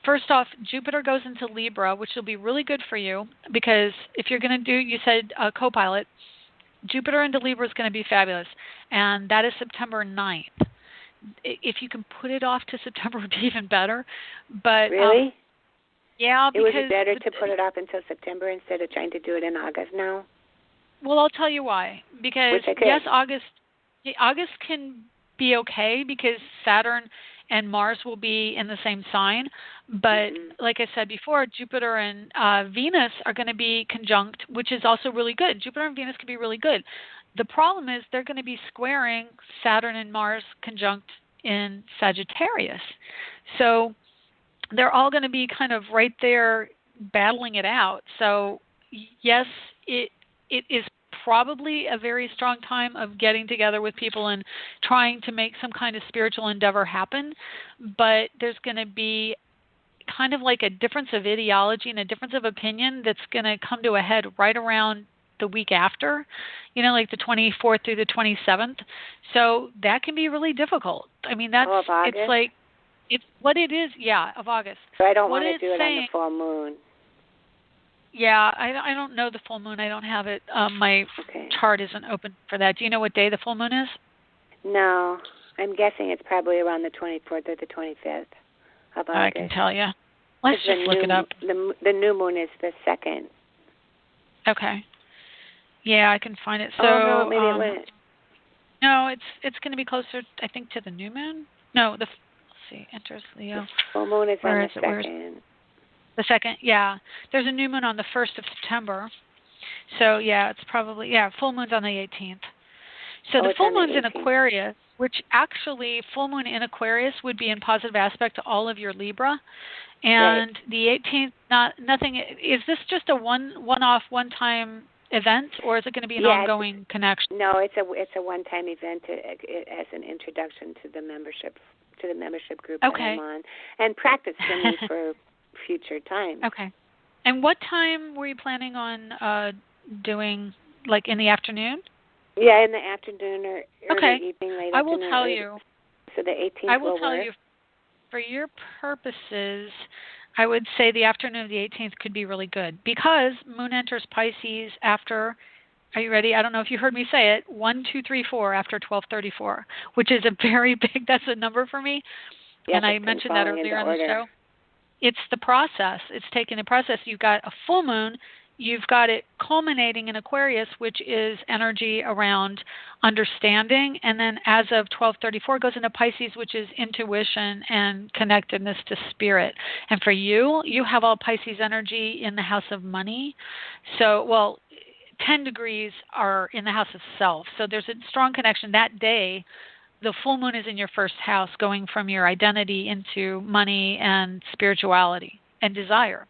first off, Jupiter goes into Libra, which will be really good for you, because if you're going to do, you said co-pilot, Jupiter into Libra is going to be fabulous, and that is September 9th. If you can put it off to September, it would be even better. But really? Yeah, because it would be better to put it off until September instead of trying to do it in August now? Well, I'll tell you why. Because, yes, August can be okay, because Saturn and Mars will be in the same sign. But like I said before, Jupiter and Venus are going to be conjunct, which is also really good. Jupiter and Venus can be really good. The problem is they're going to be squaring Saturn and Mars conjunct in Sagittarius. So they're all going to be kind of right there battling it out. So yes, it is probably a very strong time of getting together with people and trying to make some kind of spiritual endeavor happen, but there's going to be kind of like a difference of ideology and a difference of opinion that's going to come to a head right around the week after, like the 24th through the 27th. So that can be really difficult. I mean, it's like, It's what it is, yeah, of August. So I don't What want to it's do it on the saying, full moon. yeah, I don't know the full moon. I don't have it. My chart isn't open for that. Do you know what day the full moon is? No. I'm guessing it's probably around the 24th or the 25th of August. I can tell you. Let's just look it up. The new moon is the 2nd. Okay. Yeah, I can find it. So no, maybe it went. No, it's going to be closer, I think, to the new moon. No, let's see, enters Leo. The full moon is on the 2nd. The 2nd, yeah. There's a new moon on the 1st of September. So, yeah, it's probably, full moon's on the 18th. So the full moon's in Aquarius, which actually, full moon in Aquarius would be in positive aspect to all of your Libra. And the 18th, nothing, is this just a one-off, one-time event, or is it going to be an ongoing connection? No, it's a one-time event as an introduction to the membership group that I'm on, and practice for me for future time. Okay. And what time were you planning on doing, like in the afternoon? Yeah, in the afternoon or early evening, late afternoon. I will tell you. So the 18th I will will tell work. you, for your purposes, I would say the afternoon of the 18th could be really good because Moon enters Pisces after, are you ready? I don't know if you heard me say it, 1, 2, 3, 4 after 12:34, which is a very big, that's a number for me. Yeah, and I mentioned that earlier on the show. It's the process. It's taking the process. You've got a full moon. You've got it culminating in Aquarius, which is energy around understanding. And then as of 12:34 goes into Pisces, which is intuition and connectedness to spirit. And for you, you have all Pisces energy in the house of money. So, 10 degrees are in the house of self. So there's a strong connection that day. The full moon is in your first house, going from your identity into money and spirituality and desire.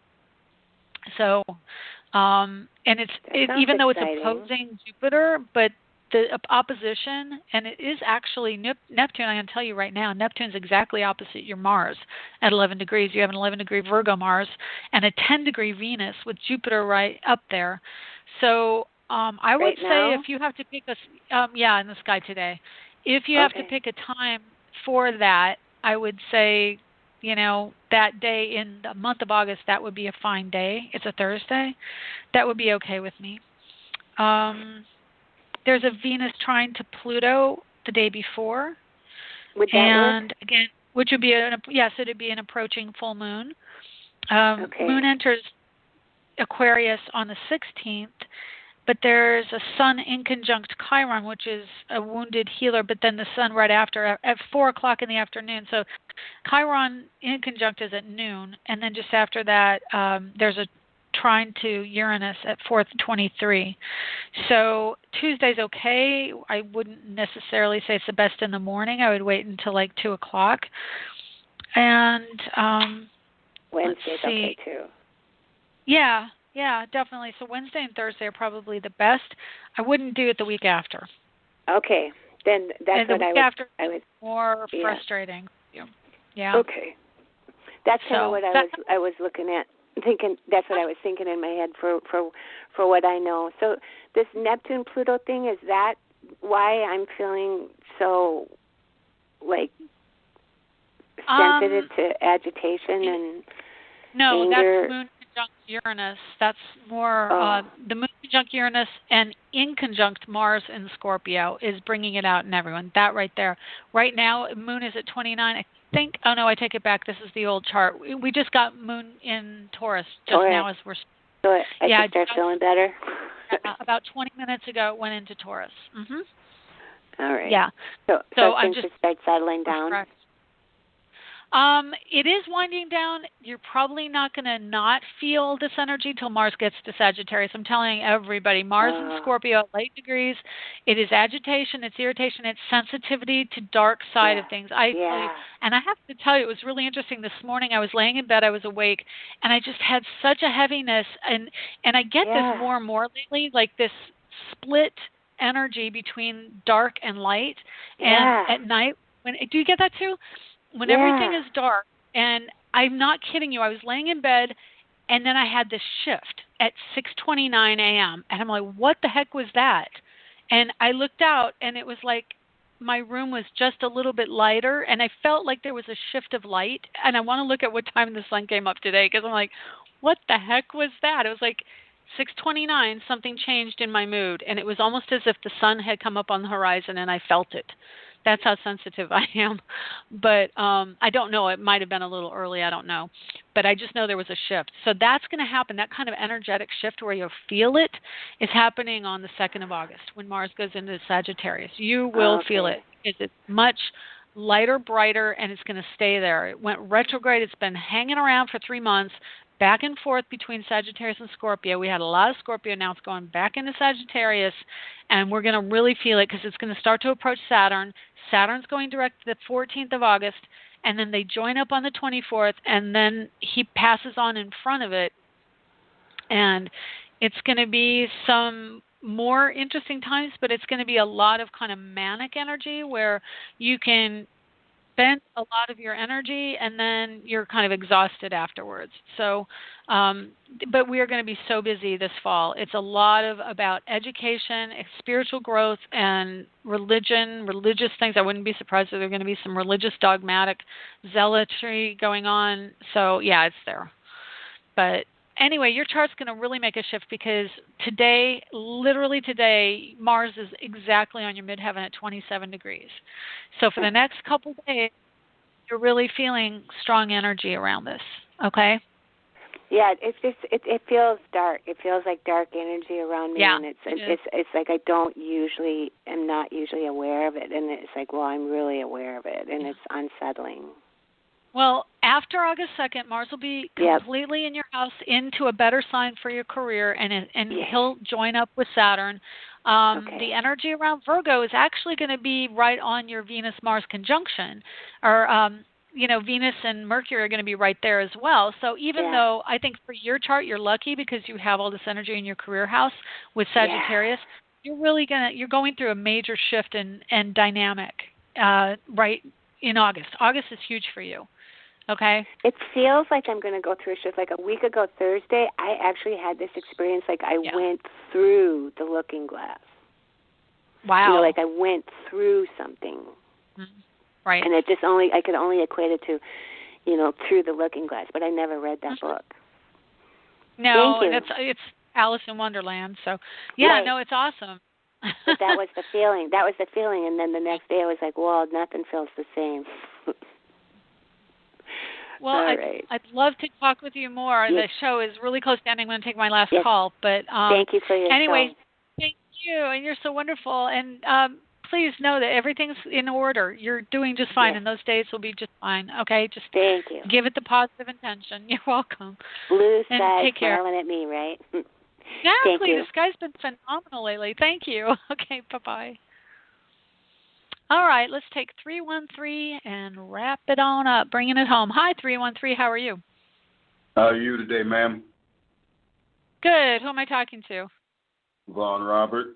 So, and even though it's opposing Jupiter, but the opposition, and it is actually Neptune, I'm going to tell you right now, Neptune's exactly opposite your Mars at 11 degrees. You have an 11-degree Virgo Mars and a 10-degree Venus with Jupiter right up there. So I would say if you have to pick in the sky today. If you have to pick a time for that, I would say, that day in the month of August, that would be a fine day. It's a Thursday. That would be okay with me. There's a Venus trine to Pluto the day before. Would that work? Again, which would be so it'd be an approaching full moon. Moon enters Aquarius on the 16th. But there's a sun in conjunct Chiron, which is a wounded healer, but then the sun right after at 4 o'clock in the afternoon. So Chiron in conjunct is at noon, and then just after that there's a trine to Uranus at 4:23. So Tuesday's okay. I wouldn't necessarily say it's the best in the morning. I would wait until like 2 o'clock. And Wednesday's okay too. Yeah, definitely. So Wednesday and Thursday are probably the best. I wouldn't do it the week after. Okay, then that's what I would. More frustrating. Yeah. Okay, that's kind of what I was looking at, thinking. That's what I was thinking in my head for what I know. So this Neptune Pluto thing, is that why I'm feeling so sensitive to agitation and anger? That's Moon conjunct Uranus. That's more the Moon conjunct Uranus and in conjunct Mars in Scorpio is bringing it out in everyone. That right there. Right now, Moon is at 29. I think. Oh no, I take it back. This is the old chart. We just got Moon in Taurus now as we're. So I should start feeling better. About 20 minutes ago, it went into Taurus. Mm-hmm. All right. Yeah. So things just start settling down. Correct. It is winding down. You're probably not going to not feel this energy till Mars gets to Sagittarius. I'm telling everybody, Mars in Scorpio at late degrees, it is agitation, it's irritation, it's sensitivity to dark side of things. And I have to tell you, it was really interesting. This morning I was laying in bed, I was awake, and I just had such a heaviness. And I get this more and more lately, like this split energy between dark and light. And at night, do you get that too? When everything is dark, and I'm not kidding you, I was laying in bed, and then I had this shift at 6:29 a.m., and I'm like, what the heck was that? And I looked out, and it was like my room was just a little bit lighter, and I felt like there was a shift of light. And I want to look at what time the sun came up today, because I'm like, what the heck was that? It was like 6:29. Something changed in my mood, and it was almost as if the sun had come up on the horizon, and I felt it. That's how sensitive I am. But I don't know. It might have been a little early. I don't know. But I just know there was a shift. So that's going to happen. That kind of energetic shift where you'll feel it is happening on the 2nd of August when Mars goes into Sagittarius. You will feel it. It's much lighter, brighter, and it's going to stay there. It went retrograde. It's been hanging around for 3 months, back and forth between Sagittarius and Scorpio. We had a lot of Scorpio. Now it's going back into Sagittarius, and we're going to really feel it because it's going to start to approach Saturn. Saturn's going direct the 14th of August, and then they join up on the 24th, and then he passes on in front of it. And it's going to be some more interesting times, but it's going to be a lot of kind of manic energy where you can spend a lot of your energy and then you're kind of exhausted afterwards. So, but we are going to be so busy this fall. It's a lot about education, spiritual growth, and religion, religious things. I wouldn't be surprised if there are going to be some religious dogmatic zealotry going on. So, yeah, it's there. But anyway, your chart's going to really make a shift because today, literally today, Mars is exactly on your midheaven at 27 degrees. So for the next couple of days, you're really feeling strong energy around this, okay? Yeah, it's just it feels dark. It feels like dark energy around me, and it's like I'm not usually aware of it, and it's like, well, I'm really aware of it, and it's unsettling. Well, after August 2nd, Mars will be completely in your house into a better sign for your career, and he'll join up with Saturn. The energy around Virgo is actually going to be right on your Venus-Mars conjunction, or Venus and Mercury are going to be right there as well. So even though I think for your chart you're lucky because you have all this energy in your career house with Sagittarius, you're going through a major shift and dynamic right in August. August is huge for you. Okay. It feels like I'm going to go through a shift. Like a week ago Thursday, I actually had this experience. Like I went through the looking glass. Wow. Like I went through something. Mm-hmm. Right. And I could only equate it to, through the looking glass. But I never read that book. No, it's Alice in Wonderland. So no, it's awesome. But that was the feeling. And then the next day I was like, well, nothing feels the same. Well, I'd love to talk with you more. The show is really close to ending. I'm going to take my last call. But thank you for your anyway, show. Thank you, and you're so wonderful. And please know that everything's in order. You're doing just fine, and those days will be just fine. Okay, just thank you. Give it the positive intention. You're welcome. Blue and sky take care. smiling at me, right? Exactly. The sky's been phenomenal lately. Thank you. Okay, bye-bye. All right, let's take 313 and wrap it on up, bringing it home. Hi, 313. How are you? How are you today, ma'am? Good. Who am I talking to? Vaughn Robert.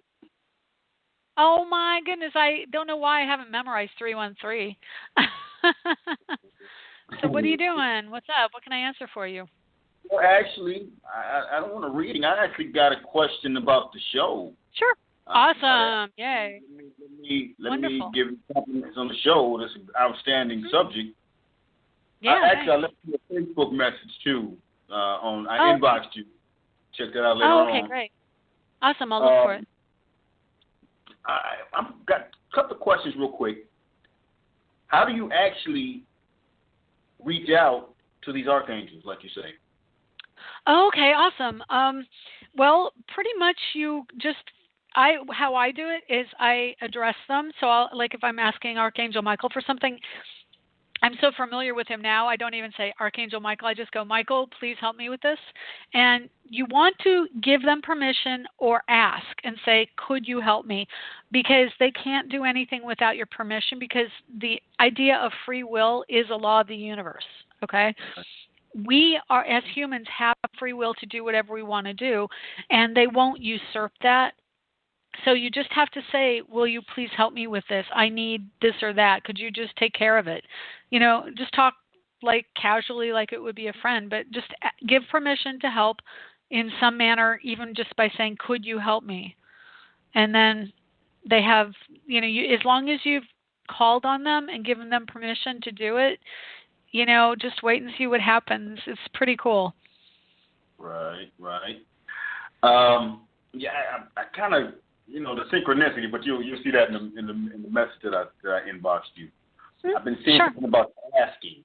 Oh, my goodness. I don't know why I haven't memorized 313. So what are you doing? What's up? What can I answer for you? Well, actually, I don't want a reading. I actually got a question about the show. Sure. Awesome. Yay. Let me give you compliments on the show. This is an outstanding subject. Yeah. I left you a Facebook message, too. I inboxed you. Check that out later on. Oh, okay, great. Awesome. I'll look for it. I've got a couple of questions real quick. How do you actually reach out to these archangels, like you say? Oh, okay, awesome. Well, pretty much you just how I do it is I address them. So if I'm asking Archangel Michael for something, I'm so familiar with him now, I don't even say Archangel Michael. I just go, Michael, please help me with this. And you want to give them permission or ask and say, could you help me? Because they can't do anything without your permission, because the idea of free will is a law of the universe, okay? We are, as humans, have free will to do whatever we want to do, and they won't usurp that. So you just have to say, will you please help me with this? I need this or that. Could you just take care of it? Just talk like casually like it would be a friend, but just give permission to help in some manner, even just by saying, could you help me? And then they have, as long as you've called on them and given them permission to do it, just wait and see what happens. It's pretty cool. Right. Yeah, I kind of, the synchronicity, but you'll see that in the message that I inboxed you. I've been seeing something about asking.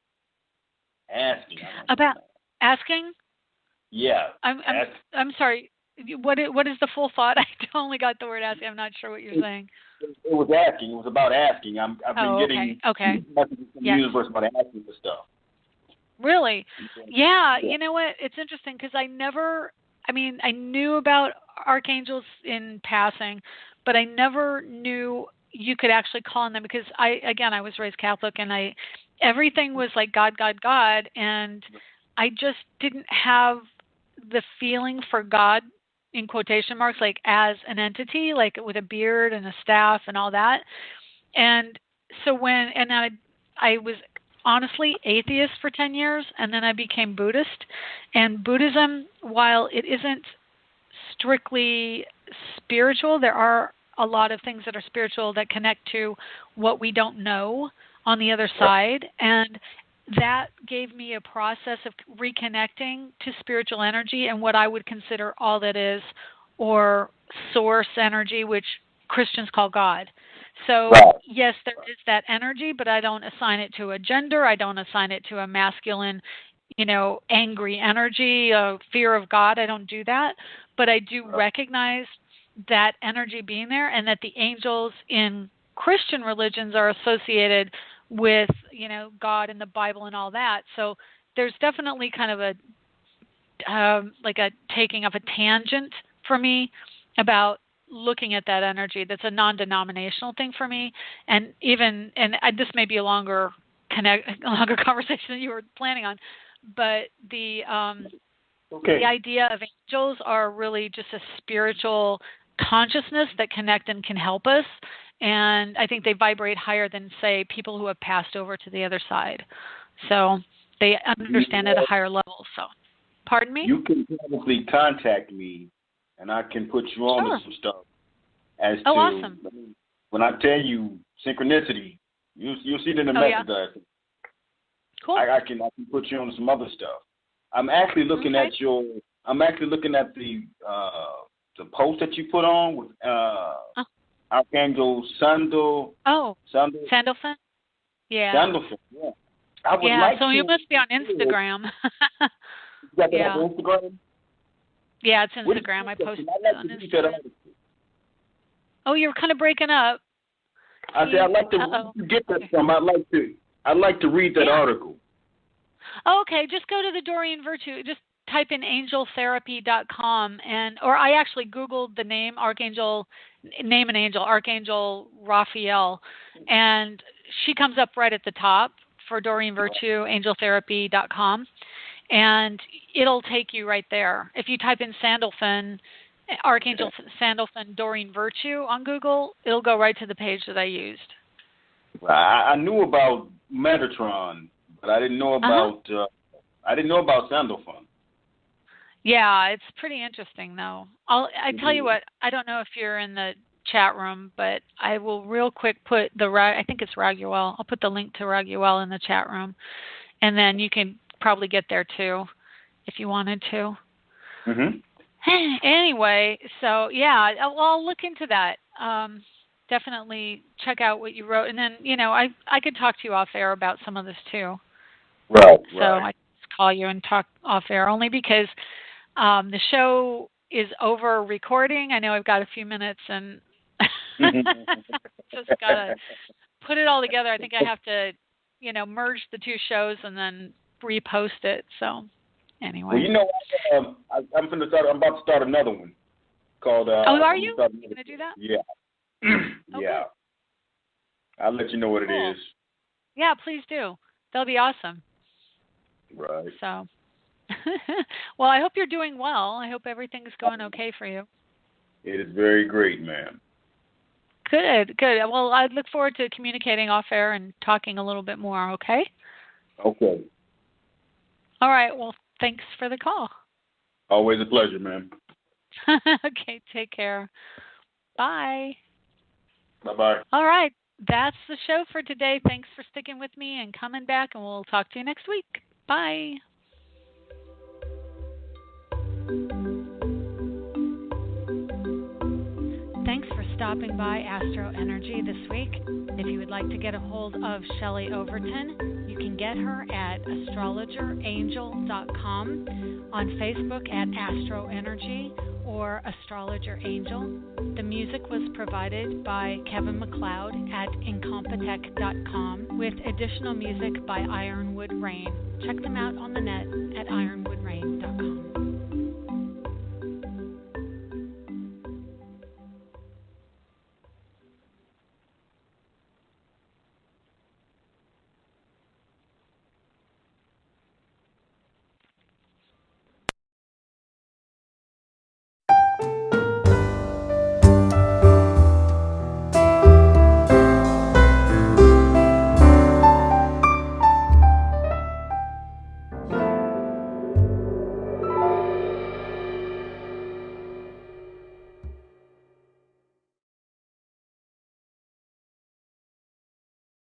About asking? Yeah. I'm sorry. What is the full thought? I only got the word asking. I'm not sure what you're saying. It was asking. It was about asking. I've been getting messages from the universe about asking for stuff. Really? Yeah. You know what? It's interesting because I knew about archangels in passing, but I never knew you could actually call on them because I was raised Catholic and everything was like God, and I just didn't have the feeling for God in quotation marks, like as an entity, like with a beard and a staff and all that. And so I was honestly atheist for 10 years, and then I became Buddhist. And Buddhism, while it isn't strictly spiritual, there are a lot of things that are spiritual that connect to what we don't know on the other side. And that gave me a process of reconnecting to spiritual energy and what I would consider all that is, or source energy, which Christians call God. So, yes, there is that energy, but I don't assign it to a gender. I don't assign it to a masculine, angry energy, fear of God. I don't do that. But I do recognize that energy being there, and that the angels in Christian religions are associated with, God and the Bible and all that. So there's definitely kind of like a taking of a tangent for me about looking at that energy. That's a non-denominational thing for me. And this may be a longer conversation than you were planning on, but the idea of angels are really just a spiritual consciousness that connect and can help us. And I think they vibrate higher than, say, people who have passed over to the other side. So they understand at a higher level. So, pardon me? You can probably contact me, and I can put you on to some stuff. Awesome. When I tell you synchronicity, you'll see it in the message. Cool. I can put you on to some other stuff. I'm actually looking at the post that you put on with Archangel Sandalphon. Sandalphon? Yeah. Sandalphon, yeah. I would like so you must be on Instagram. You got that on Instagram? Yeah, it's Instagram. I posted it on Instagram. Oh, you're kind of breaking up. I said I'd like to get that from. I'd like to read that article. Okay, just go to the Doreen Virtue. Just type in angeltherapy.com, or I actually Googled the name Archangel Raphael, and she comes up right at the top for Doreen Virtue, angeltherapy.com, and it'll take you right there. If you type in Sandalphon, Archangel Sandalphon Doreen Virtue on Google, it'll go right to the page that I used. I knew about Metatron, but I didn't know about Sandalphon. Yeah, it's pretty interesting though. I tell you what, I don't know if you're in the chat room, but I will real quick put I think it's Raguel. I'll put the link to Raguel in the chat room, and then you can probably get there too if you wanted to. Anyway, so yeah, I'll look into that. Definitely check out what you wrote, and then I could talk to you off air about some of this too. Right. So I just call you and talk off air only because the show is over recording. I know I've got a few minutes and just gotta put it all together. I think I have to, merge the two shows and then repost it. So anyway. Well, I'm about to start another one called. Are you? You gonna do that? Yeah. Yeah. I'll let you know what it is. Yeah, please do. That'll be awesome. Right. So, well, I hope you're doing well. I hope everything's going okay for you. It is very great, ma'am. Good. Well, I look forward to communicating off air and talking a little bit more, okay? Okay. All right. Well, thanks for the call. Always a pleasure, ma'am. Okay, take care. Bye. Bye-bye. All right. That's the show for today. Thanks for sticking with me and coming back, and we'll talk to you next week. Bye. Thanks for stopping by AstroEnergy this week. If you would like to get a hold of Shelley Overton, you can get her at astrologerangel.com, on Facebook at AstroEnergy or Astrologer Angel. The music was provided by Kevin MacLeod at incompetech.com with additional music by Ironwood Rain. Check them out on the net at Ironwood Rain.